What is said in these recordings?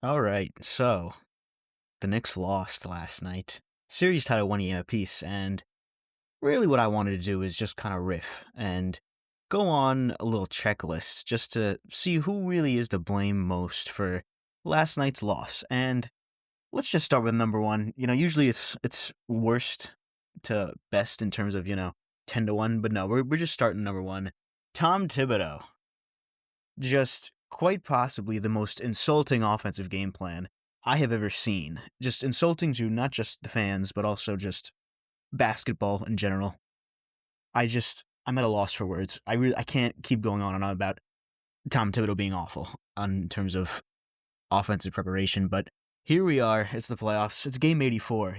All right, so the Knicks lost last night. Series tied at 1 game apiece, and really what I wanted to do is just kind of riff and go on a little checklist just to see who really is to blame most for last night's loss. And let's just start with number one. Usually it's worst to best in terms of 10-1, but no, we're just starting number one. Tom Thibodeau, just quite possibly the most insulting offensive game plan I have ever seen. Just insulting to not just the fans, but also just basketball in general. I'm at a loss for words. I can't keep going on and on about Tom Thibodeau being awful in terms of offensive preparation, but here we are. It's the playoffs. It's game 84,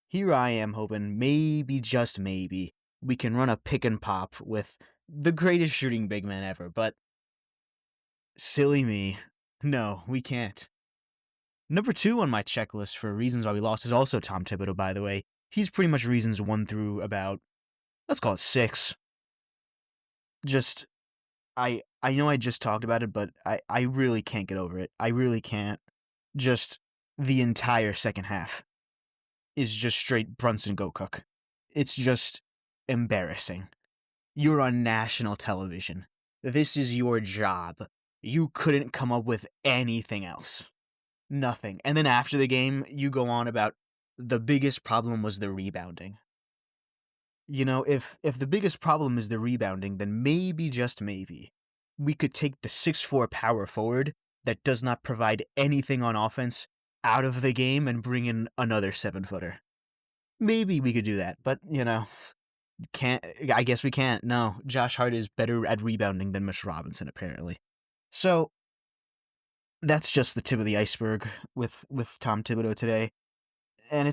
Here I am hoping maybe, just maybe, we can run a pick and pop with the greatest shooting big man ever, but silly me. No, we can't. Number two on my checklist for reasons why we lost is also Tom Thibodeau, by the way. He's pretty much reasons 1 through about, let's call it 6. Just, I know I just talked about it, but I really can't get over it. I really can't. Just the entire second half is just straight Brunson go cook. It's just embarrassing. You're on national television. This is your job. You couldn't come up with anything else. Nothing. And then after the game, you go on about the biggest problem was the rebounding. If the biggest problem is the rebounding, then maybe, just maybe, we could take the 6'4" power forward that does not provide anything on offense out of the game and bring in another 7-footer. Maybe we could do that, but, can't. I guess we can't. No, Josh Hart is better at rebounding than Mitch Robinson, apparently. So, that's just the tip of the iceberg with Tom Thibodeau today. And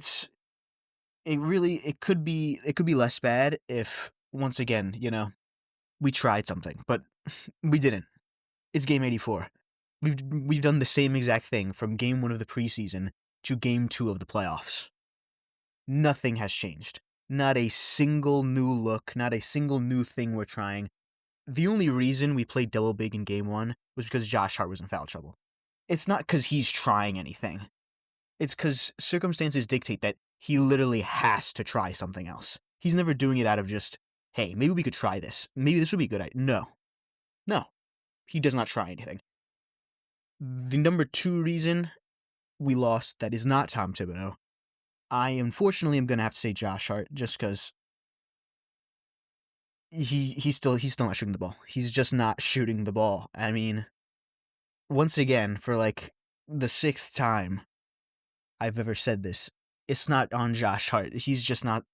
it could be less bad if, once again, we tried something, but we didn't. It's game 84. We've done the same exact thing from game 1 of the preseason to game 2 of the playoffs. Nothing has changed. Not a single new look, not a single new thing we're trying. The only reason we played double big in game 1 was because Josh Hart was in foul trouble. It's not because he's trying anything. It's because circumstances dictate that he literally has to try something else. He's never doing it out of just, hey, maybe we could try this. Maybe this would be a good idea. No. He does not try anything. The number 2 reason we lost that is not Tom Thibodeau, I unfortunately am going to have to say Josh Hart, just because he's still not shooting the ball. He's just not shooting the ball. I mean, once again, for like the 6th time I've ever said this, it's not on Josh Hart. He's not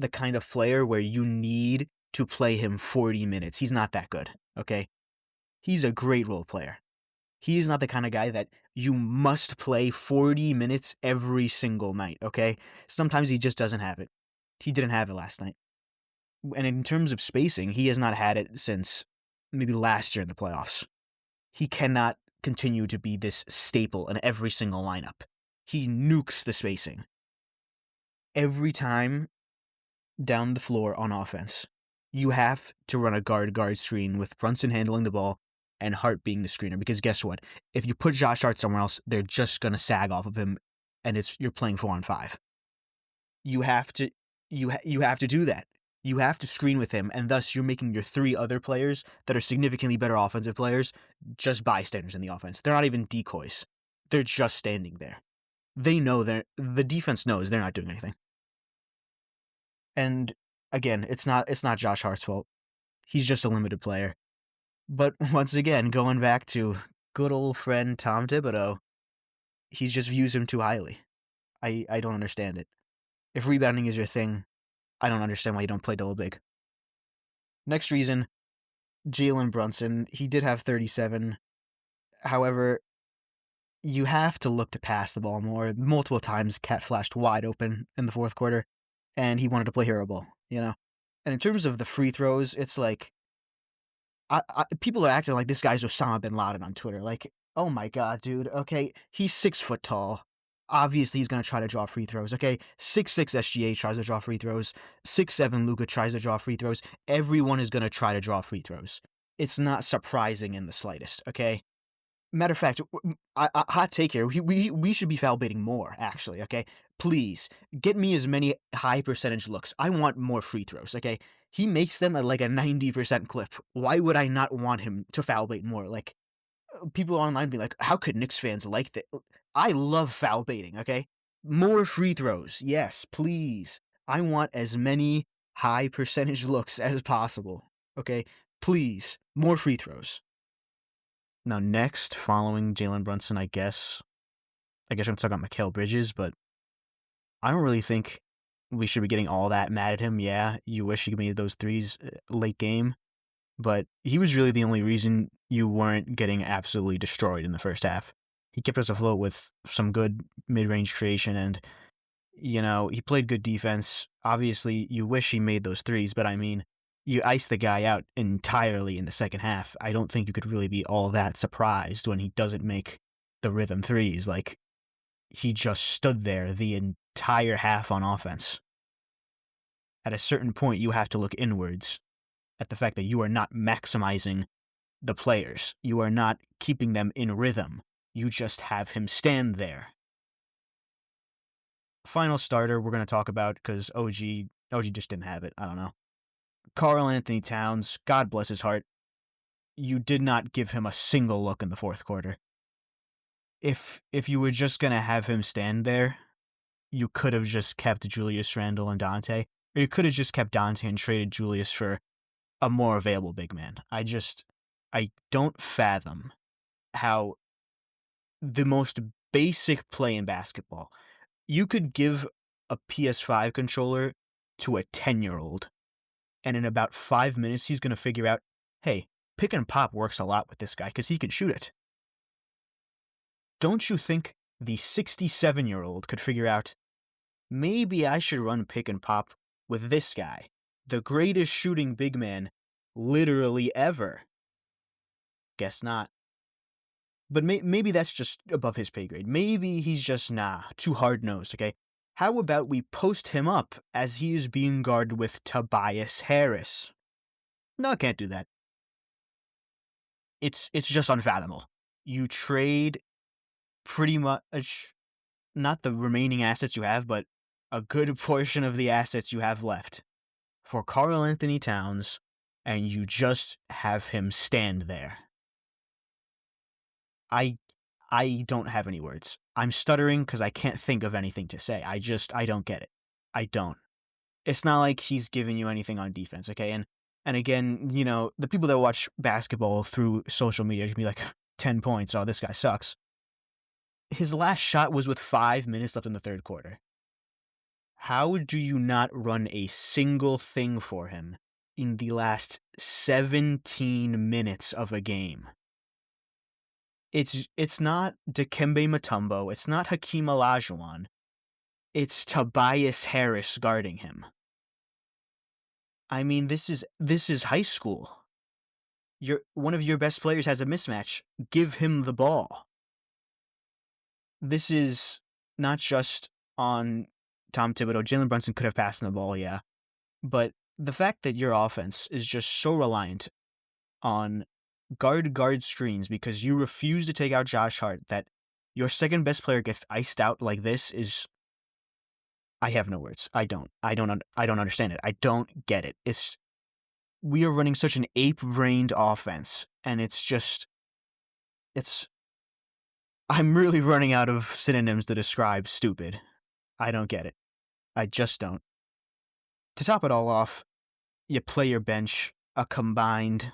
the kind of player where you need to play him 40 minutes. He's not that good, okay? He's a great role player. He is not the kind of guy that you must play 40 minutes every single night, okay? Sometimes he just doesn't have it. He didn't have it last night. And in terms of spacing, he has not had it since maybe last year in the playoffs. He cannot continue to be this staple in every single lineup. He nukes the spacing. Every time down the floor on offense, you have to run a guard-guard screen with Brunson handling the ball and Hart being the screener, because guess what? If you put Josh Hart somewhere else, they're just going to sag off of him, and you're playing 4-on-5. You have to do that. You have to screen with him, and thus you're making your 3 other players that are significantly better offensive players just bystanders in the offense. They're not even decoys. They're just standing there. They know the defense knows they're not doing anything. And again, it's not Josh Hart's fault. He's just a limited player. But once again, going back to good old friend Tom Thibodeau, he just views him too highly. I don't understand it. If rebounding is your thing, I don't understand why you don't play double big. Next reason, Jalen Brunson. He did have 37. However, you have to look to pass the ball more. Multiple times, Cat flashed wide open in the 4th quarter, and he wanted to play hero ball, And in terms of the free throws, it's like, people are acting like this guy's Osama bin Laden on Twitter. Like, oh my god, dude. Okay, he's 6 foot tall. Obviously, he's going to try to draw free throws, okay? 6'6" SGA tries to draw free throws. 6'7" Luka tries to draw free throws. Everyone is going to try to draw free throws. It's not surprising in the slightest, okay? Matter of fact, hot take here. We should be foul baiting more, actually. Okay, please get me as many high percentage looks. I want more free throws. Okay, he makes them at like a 90% clip. Why would I not want him to foul bait more? Like people online be like, how could Knicks fans like that? I love foul baiting. Okay, more free throws. Yes, please. I want as many high percentage looks as possible. Okay, please more free throws. Now, next, following Jalen Brunson, I guess I'm talking about Mikal Bridges, but I don't really think we should be getting all that mad at him. Yeah, you wish he made those threes late game, but he was really the only reason you weren't getting absolutely destroyed in the first half. He kept us afloat with some good mid-range creation, and he played good defense. Obviously, you wish he made those threes, but I mean, you iced the guy out entirely in the second half. I don't think you could really be all that surprised when he doesn't make the rhythm threes. Like, he just stood there the entire half on offense. At a certain point, you have to look inwards at the fact that you are not maximizing the players. You are not keeping them in rhythm. You just have him stand there. Final starter we're going to talk about because OG just didn't have it. I don't know. Karl Anthony Towns, God bless his heart. You did not give him a single look in the fourth quarter. If you were just going to have him stand there, you could have just kept Julius Randle and Dante, or you could have just kept Dante and traded Julius for a more available big man. I don't fathom how the most basic play in basketball, you could give a PS5 controller to a 10-year-old, and in about 5 minutes, he's going to figure out, hey, pick and pop works a lot with this guy because he can shoot it. Don't you think the 67-year-old could figure out, maybe I should run pick and pop with this guy, the greatest shooting big man literally ever? Guess not. But maybe that's just above his pay grade. Maybe he's just, too hard-nosed, okay? How about we post him up as he is being guarded with Tobias Harris? No, I can't do that. It's just unfathomable. You trade pretty much, not the remaining assets you have, but a good portion of the assets you have left for Karl Anthony Towns, and you just have him stand there. I don't have any words. I'm stuttering because I can't think of anything to say. I don't get it. I don't. It's not like he's giving you anything on defense, okay? And again, the people that watch basketball through social media can be like, 10 points, oh, this guy sucks. His last shot was with 5 minutes left in the third quarter. How do you not run a single thing for him in the last 17 minutes of a game? It's not Dikembe Mutombo. It's not Hakeem Olajuwon. It's Tobias Harris guarding him. I mean, this is high school. One of your best players has a mismatch. Give him the ball. This is not just on Tom Thibodeau. Jalen Brunson could have passed the ball, yeah. But the fact that your offense is just so reliant on guard screens because you refuse to take out Josh Hart, that your second best player gets iced out like this is, I have no words. I don't understand it. I don't get it. We are running such an ape-brained offense, and I'm really running out of synonyms to describe stupid. I don't get it. I just don't. To top it all off, you play your bench a combined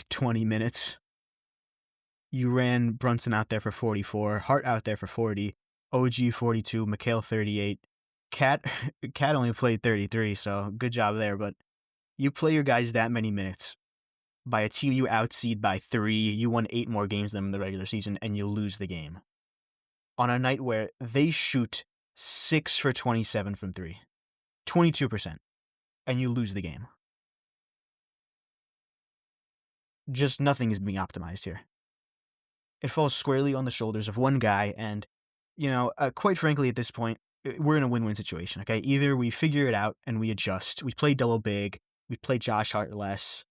20 minutes. You ran Brunson out there for 44, Hart out there for 40, OG 42, Mikal 38. Cat only played 33, so good job there, but you play your guys that many minutes by a team you outseed by 3, you won 8 more games than in the regular season, and you lose the game. On a night where they shoot 6 for 27 from 3, 22%, and you lose the game. Just nothing is being optimized here. It falls squarely on the shoulders of one guy, and, quite frankly, at this point, we're in a win-win situation, okay? Either we figure it out and we adjust, we play double big, we play Josh Hart less,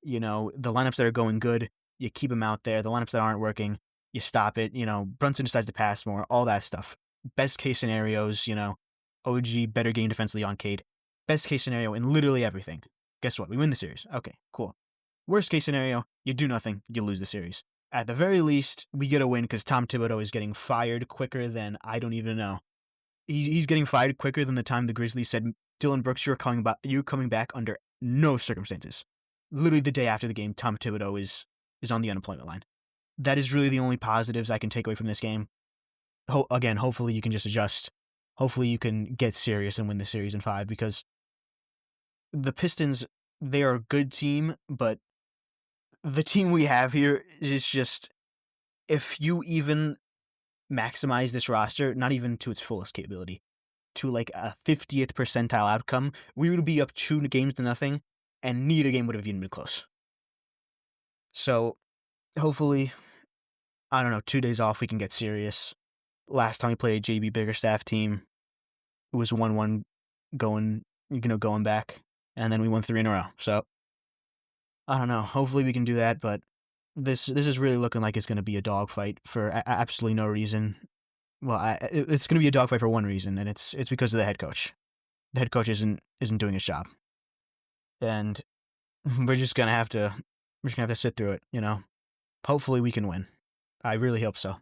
the lineups that are going good, you keep them out there, the lineups that aren't working, you stop it, Brunson decides to pass more, all that stuff. Best case scenarios, OG, better game defensively on Cade. Best case scenario in literally everything. Guess what? We win the series. Okay, cool. Worst case scenario, you do nothing, you lose the series. At the very least, we get a win because Tom Thibodeau is getting fired quicker than I don't even know. He's getting fired quicker than the time the Grizzlies said, Dylan Brooks, you're coming back under no circumstances. Literally the day after the game, Tom Thibodeau is on the unemployment line. That is really the only positives I can take away from this game. Again, hopefully you can just adjust. Hopefully you can get serious and win the series in 5 because the Pistons, they are a good team, but the team we have here is just, if you even maximize this roster, not even to its fullest capability, to like a 50th percentile outcome, we would be up 2 games to nothing, and neither game would have even been close. So hopefully, I don't know, 2 days off, we can get serious. Last time we played a JB Biggerstaff team, it was 1-1 going back, and then we won 3 in a row. So I don't know. Hopefully we can do that, but this is really looking like it's going to be a dogfight for absolutely no reason. Well, it's going to be a dogfight for one reason, and it's because of the head coach. The head coach isn't doing his job, and we're just gonna have to sit through it. Hopefully we can win. I really hope so.